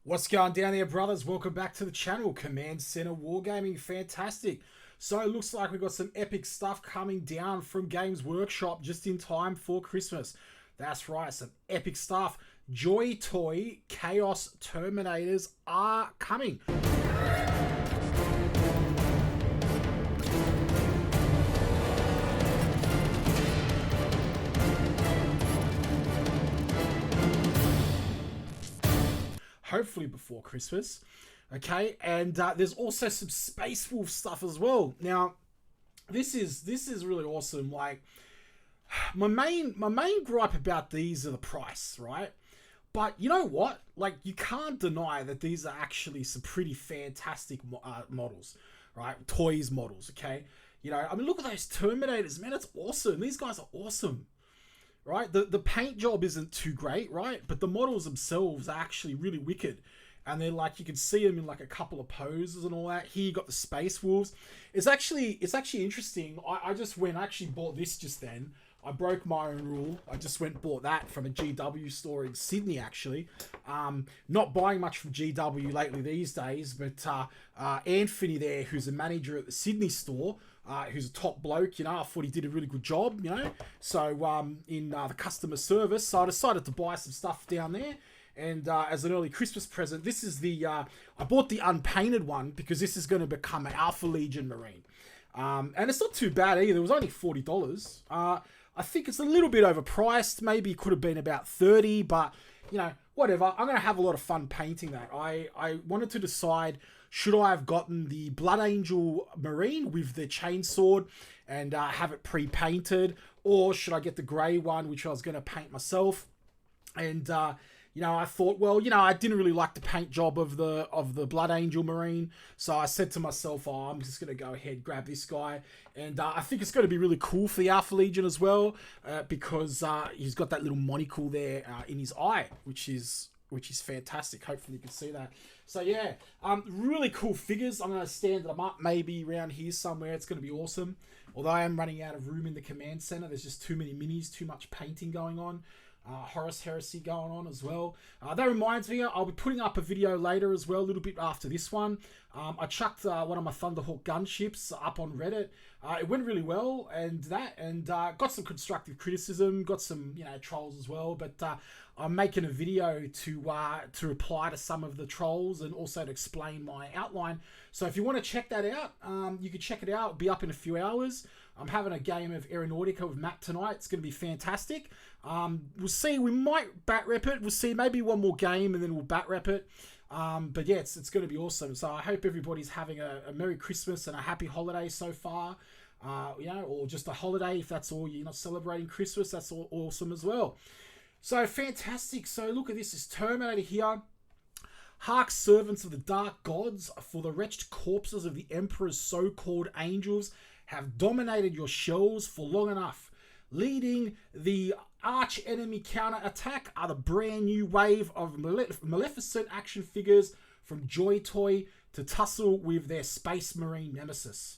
What's going down there, brothers? Welcome back to the channel. Command Center Wargaming, fantastic. So it looks like we've got some epic stuff coming down from Games Workshop just in time for Christmas. That's right, some epic stuff. JoyToy Chaos Terminators are coming. Hopefully before Christmas, okay. And there's also some Space Wolf stuff as well. Now, this is really awesome. Like, my main gripe about these are the price, right? But you know what? Like, you can't deny that these are actually some pretty fantastic models, right? Toys models, okay. You know, I mean, look at those Terminators, man. It's awesome. These guys are awesome. Right, the paint job isn't too great, right? But the models themselves are actually really wicked, and they're like, you can see them in like a couple of poses and all that. Here you got the Space Wolves. It's actually interesting. I actually bought this just then. I broke my own rule. I just went and bought that from a GW store in Sydney, actually. Not buying much from GW lately these days, but Anthony there, who's a manager at the Sydney store, who's a top bloke, you know, I thought he did a really good job, you know, so in the customer service, so I decided to buy some stuff down there, and as an early Christmas present, this is the, I bought the unpainted one, because this is going to become an Alpha Legion Marine, and it's not too bad either. It was only $40, I think it's a little bit overpriced, maybe it could have been about 30, but, you know, whatever. I'm going to have a lot of fun painting that. I wanted to decide, should I have gotten the Blood Angel Marine with the chainsword and have it pre-painted, or should I get the grey one, which I was going to paint myself? And you know, I thought, well, you know, I didn't really like the paint job of the Blood Angel Marine, so I said to myself, oh, I'm just going to go ahead, grab this guy, and I think it's going to be really cool for the Alpha Legion as well, because he's got that little monocle there in his eye, which is fantastic. Hopefully you can see that. So yeah, really cool figures. I'm going to stand them up maybe around here somewhere. It's going to be awesome. Although I am running out of room in the command center. There's just too many minis, too much painting going on. Horus heresy going on as well. That reminds me, I'll be putting up a video later as well, a little bit after this one. I chucked one of my Thunderhawk gunships up on Reddit. It went really well, and got some constructive criticism, got some, you know, trolls as well. But I'm making a video to reply to some of the trolls and also to explain my outline. So if you want to check that out, you can check it out. It'll be up in a few hours. I'm having a game of Aeronautica with Matt tonight. It's going to be fantastic. We'll see. We might bat rep it. We'll see. Maybe one more game and then we'll bat rep it. But yeah, it's going to be awesome. So I hope everybody's having a Merry Christmas and a happy holiday so far. You know, or just a holiday if that's all. You're not celebrating Christmas. That's all awesome as well. So fantastic. So look at this. This Terminator here. Hark, servants of the dark gods, for the wretched corpses of the Emperor's so-called angels have dominated your shelves for long enough. Leading the arch-enemy counter-attack are the brand new wave of maleficent action figures from JoyToy to tussle with their Space Marine Nemesis.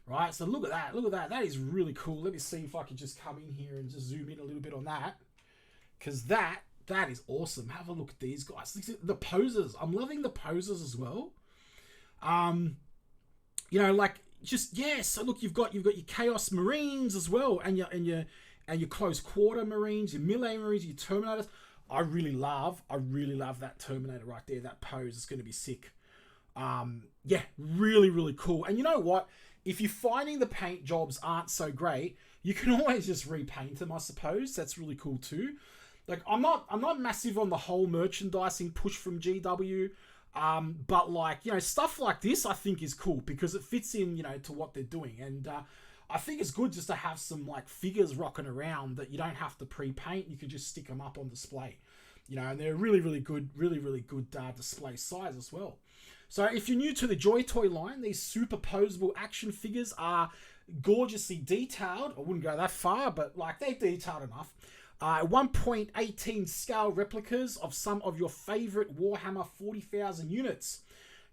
Right, so look at that. Look at that. That is really cool. Let me see if I can just come in here and just zoom in a little bit on that. Because that is awesome. Have a look at these guys. The poses. I'm loving the poses as well. You know, like, just, yeah, so look, you've got your Chaos Marines as well, and your close quarter Marines, your melee Marines, your Terminators. I really love that Terminator right there. That pose is going to be sick. Yeah, really, really cool. And you know what? If you're finding the paint jobs aren't so great, you can always just repaint them, I suppose. That's really cool too. Like, I'm not massive on the whole merchandising push from GW. But like, you know, stuff like this I think is cool because it fits in, you know, to what they're doing. And I think it's good just to have some like figures rocking around that you don't have to pre-paint. You can just stick them up on display, you know, and they're really good display size as well. So if you're new to the JoyToy line, these superposable action figures are gorgeously detailed. I wouldn't go that far, but like, they're detailed enough. 1.18 scale replicas of some of your favorite Warhammer 40,000 units.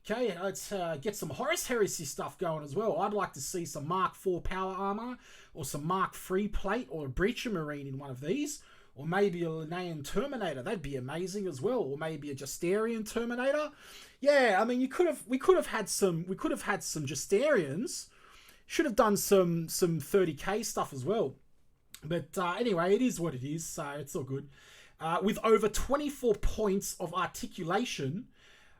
Okay, let's get some Horus heresy stuff going as well. I'd like to see some Mark IV power armor, or some Mark III plate, or a Breacher Marine in one of these, or maybe a Linnean Terminator. That'd be amazing as well, or maybe a Justarian Terminator. Yeah, I mean, we could have had some Justarians. Should have done some 30k stuff as well. But anyway, it is what it is, so it's all good. With over 24 points of articulation,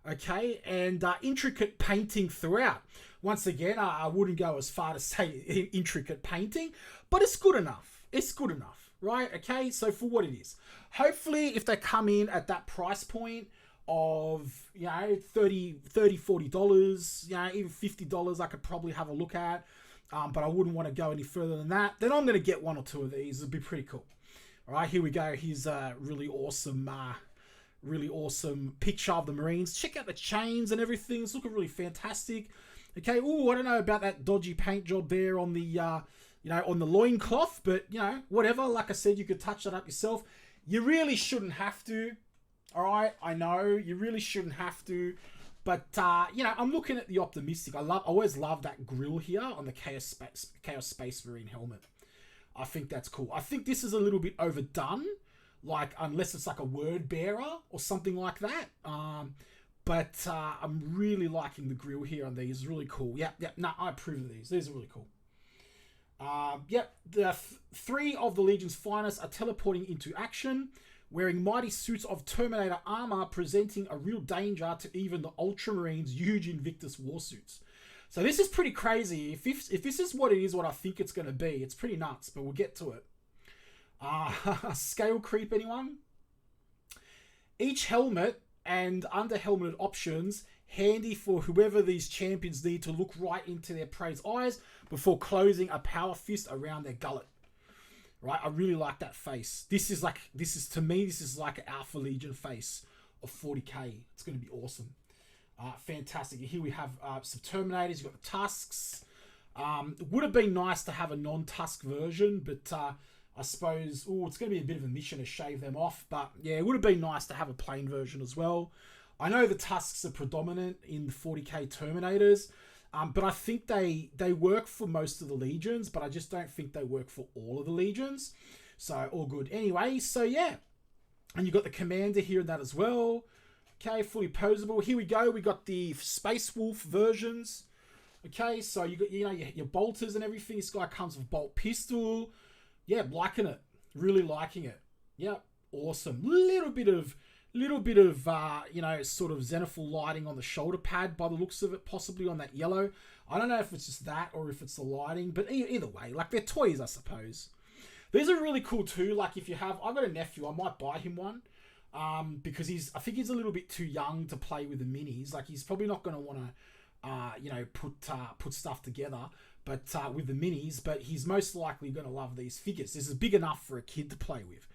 okay, and intricate painting throughout. Once again, I wouldn't go as far to say intricate painting, but it's good enough. It's good enough, right? Okay, so for what it is. Hopefully, if they come in at that price point of, you know, $30, $40, you know, even $50, I could probably have a look at. But I wouldn't want to go any further than that. Then I'm going to get one or two of these. It'd be pretty cool. All right, here we go. Here's a really awesome picture of the Marines. Check out the chains and everything. It's looking really fantastic. Okay. Oh, I don't know about that dodgy paint job there on the, you know, on the loincloth, but you know, whatever. Like I said, you could touch that up yourself. You really shouldn't have to. All right. I know you really shouldn't have to. But, you know, I'm looking at the optimistic. I always love that grill here on the Chaos Space Marine helmet. I think that's cool. I think this is a little bit overdone, like, unless it's like a word bearer or something like that. But I'm really liking the grill here on these. Really cool. Yep. No, I approve of these. These are really cool. Yep. The three of the Legion's finest are teleporting into action, wearing mighty suits of Terminator armor, presenting a real danger to even the Ultramarines' huge Invictus warsuits. So this is pretty crazy. If this is what it is, what I think it's going to be, it's pretty nuts, but we'll get to it. Scale creep, anyone? Each helmet and under-helmeted options, handy for whoever these champions need to look right into their prey's eyes before closing a power fist around their gullet. Right, I really like that face. This is like an Alpha Legion face of 40k. It's going to be awesome. Fantastic. Here we have some Terminators. You've got the Tusks. It would have been nice to have a non-Tusk version, but I suppose, it's going to be a bit of a mission to shave them off. But yeah, it would have been nice to have a plain version as well. I know the Tusks are predominant in the 40k Terminators. But I think they work for most of the legions, but I just don't think they work for all of the legions. So, all good. Anyway, so yeah. And you've got the commander here in that as well. Okay, fully posable. Here we go. We got the Space Wolf versions. Okay, so you got, you know, your bolters and everything. This guy comes with bolt pistol. Yeah, liking it. Really liking it. Yep, awesome. Little bit of you know, sort of zenithal lighting on the shoulder pad by the looks of it, possibly on that yellow. I don't know if it's just that or if it's the lighting, but either way, like, they're toys, I suppose. These are really cool too. Like, if you have, I've got a nephew, I might buy him one, because I think he's a little bit too young to play with the minis. Like, he's probably not going to want to, you know, put stuff together, but with the minis, but he's most likely going to love these figures. This is big enough for a kid to play with,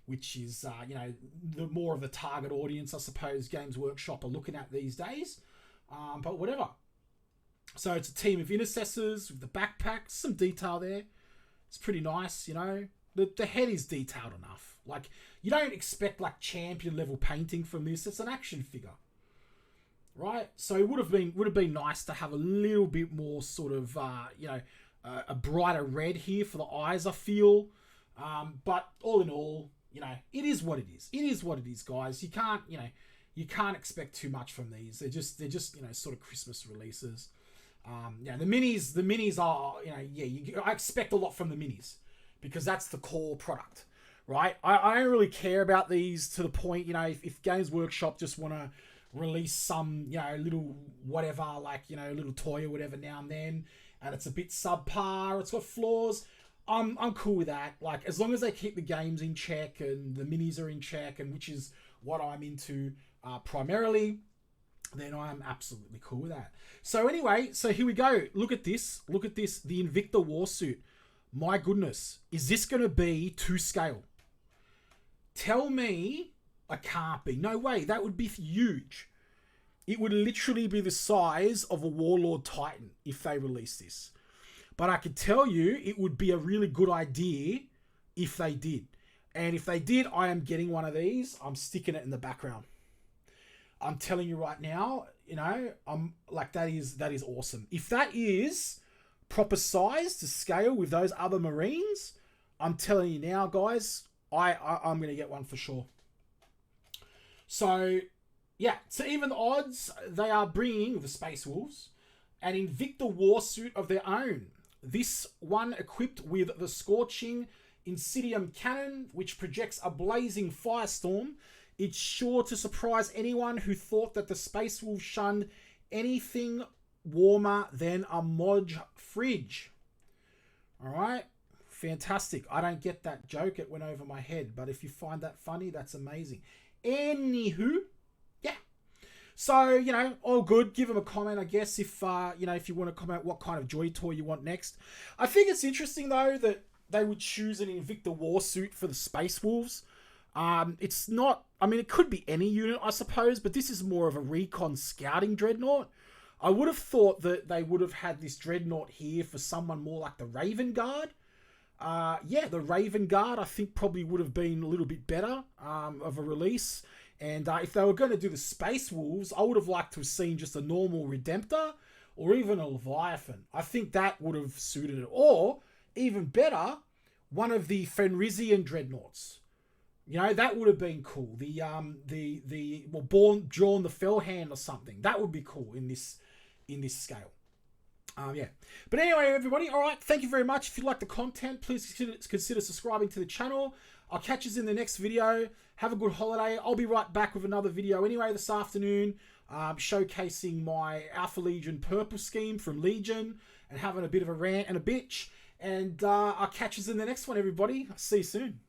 which is, you know, the more of the target audience, I suppose, Games Workshop are looking at these days. But whatever. So it's a team of intercessors with the backpack. Some detail there. It's pretty nice, you know. The head is detailed enough. Like, you don't expect, like, champion level painting from this. It's an action figure. Right? So it would have been nice to have a little bit more sort of, you know, a brighter red here for the eyes, I feel. But all in all, you know, it is what it is. It is what it is, guys. You can't expect too much from these. They're just, you know, sort of Christmas releases. Yeah, the minis are, you know, yeah, I expect a lot from the minis because that's the core product, right? I don't really care about these to the point, you know, if Games Workshop just want to release some, you know, little whatever, like, you know, little toy or whatever now and then, and it's a bit subpar, it's got flaws, I'm cool with that. Like, as long as they keep the games in check and the minis are in check, and which is what I'm into primarily, then I'm absolutely cool with that. So anyway, so here we go. Look at this. Look at this. The Invicta Warsuit. My goodness. Is this going to be to scale? Tell me I can't be. No way. That would be huge. It would literally be the size of a Warlord Titan if they release this. But I can tell you it would be a really good idea if they did. And if they did, I am getting one of these. I'm sticking it in the background. I'm telling you right now, you know, I'm like, that is awesome. If that is proper size to scale with those other Marines, I'm telling you now, guys, I'm going to get one for sure. So, yeah, to even the odds, they are bringing the Space Wolves an Invicta Warsuit of their own. This one equipped with the Scorching Insidium Cannon, which projects a blazing firestorm. It's sure to surprise anyone who thought that the Space Wolves shunned anything warmer than a Modge fridge. Alright, fantastic. I don't get that joke, it went over my head, but if you find that funny, that's amazing. Anywho, yeah. So, you know, all good. Give them a comment, I guess, if, you know, if you want to comment what kind of JoyToy you want next. I think it's interesting, though, that they would choose an Invicta Warsuit for the Space Wolves. It's not, I mean, it could be any unit, I suppose, but this is more of a recon scouting dreadnought. I would have thought that they would have had this dreadnought here for someone more like the Raven Guard. Yeah, the Raven Guard, I think, probably would have been a little bit better of a release. And if they were going to do the Space Wolves, I would have liked to have seen just a normal Redemptor or even a Leviathan. I think that would have suited it. Or, even better, one of the Fenrisian Dreadnoughts. You know, that would have been cool. Drawn the Fellhand or something. That would be cool in this scale. Yeah. But anyway, everybody, all right, thank you very much. If you like the content, please consider subscribing to the channel. I'll catch you in the next video. Have a good holiday. I'll be right back with another video anyway this afternoon, showcasing my Alpha Legion purple scheme from Legion and having a bit of a rant and a bitch. And I'll catch you in the next one, everybody. See you soon.